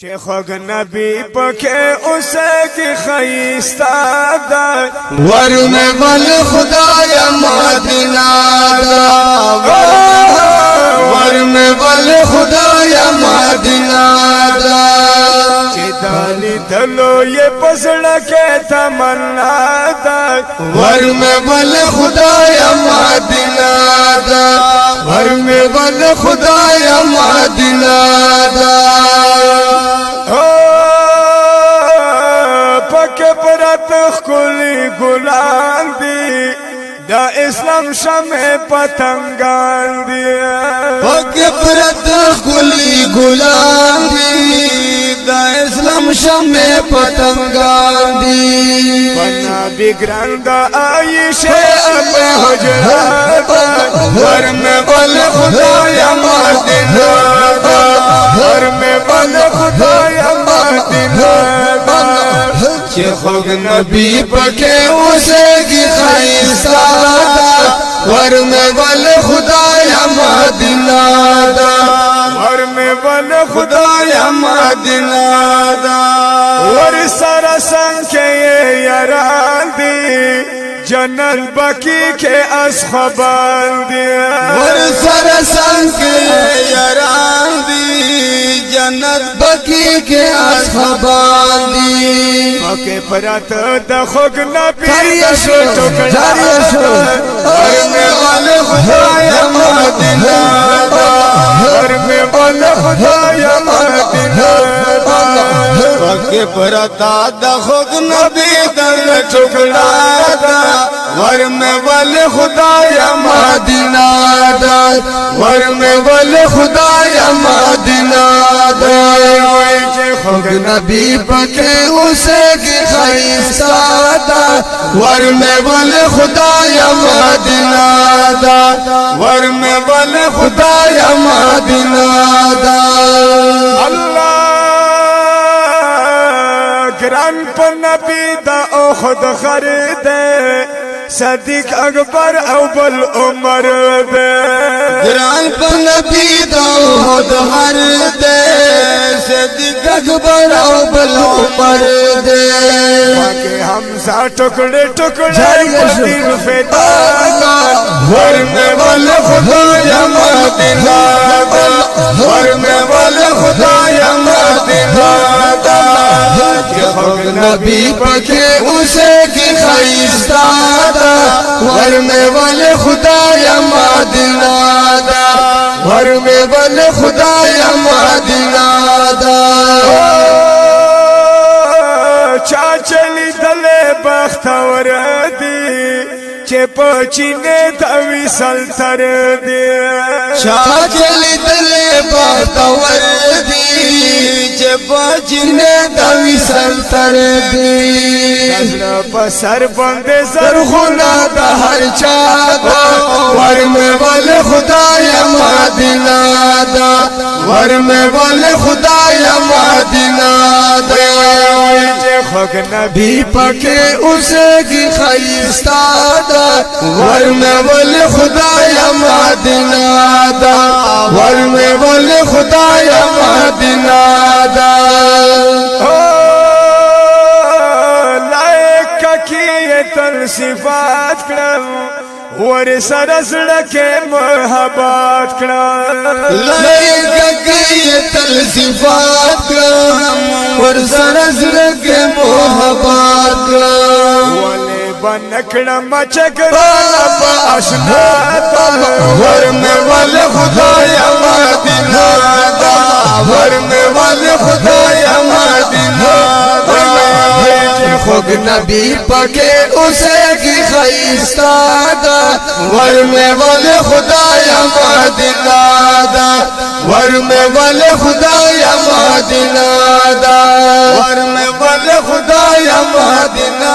चे खोग नबी पके उसे की खैस्ता दा वर में बल खुदाया मदीना दा वर में बल खुदाया मदीना दा चे दाली दलो ये पसड़ के तमन्ना दा वर में बल खुदाया मदीना दा वर में बल खुदाया मदीना दा पके परत खुली गुलाम दी दा इस्लाम शमे पतंगान दिया पके परत खुली गुलाम दी दा इस्लाम शमे पतंगान दी बना बिगरंदा आयशे अपने हुजरात वर में बल खुदाया मदीना दा घर में बल खुदाया मदीना चे खुद नबी पके उसे की खैसा दा वर में बल खुदाया मदीना दा घर में बल खुदाया मदीना दा और सारा संख्या ये यारान दी जनल बकी के असखबान दिया वर सर संग यारान दी जन्नत बकी के असबांदी मके परत दखोग नबी टुकड़ा वर में बल खुदाया मदीना दा घर में बल खुदाया मदीना मके परत दखोग नबी दल टुकड़ा दा वर में बल खुदाया मदीना दा वर में बल खुदाया मदीना दा खुद नबी पके उसे की खैसा दा वर में बल खुदाया मदीना दा वर में बल खुदाया मदीना दा अल्लाह ग्रान पर नबी दा ओ खुद खरीदे सदीक अकबर अव्वल उमर दे ग्रान पर नबी दा खुद हर दे सदीक अकबर अव्वल उमर दे के हमजा टुकड़े टुकड़े दिल फिदा वर में बल खुदाया मदीना दा वर में बल खुदाया मदीना दा नबी पके उसे की खैस्ता दा वर में बल खुदाया मदीना दा वर में बल खुदाया मदीना दा चाचली दले बख्तवर दी चे पचीने तवी सलतर दे चाचली दले बख्तवर दी चे पचीने तवी सलतर दी बसर बंदे सर खुना दा हर चादा वर में बल खुदाया मदीना दा वर में बल खुदाया मदीना दा खुद नबी पके उसे की खैस्ता दा वर में बल खुदाया मदीना दा वर में बल खुदाया मदीना दा लायक की तल सिफात करम वर सरसड़ के मोहब्बत करम लायक की तल सिफात करम वर सरसड़ के मोहब्बत करम बनकड़ा मचकरा आशना वर में बल खुदाया मदीना दा वर में बल खुदाया मदीना दा खुद नबी पके उसे की खैस्ता दा वर में बल खुदाया मदीना दा वर में बल खुदाया मदीना दा वर में बल खुदाया मदीना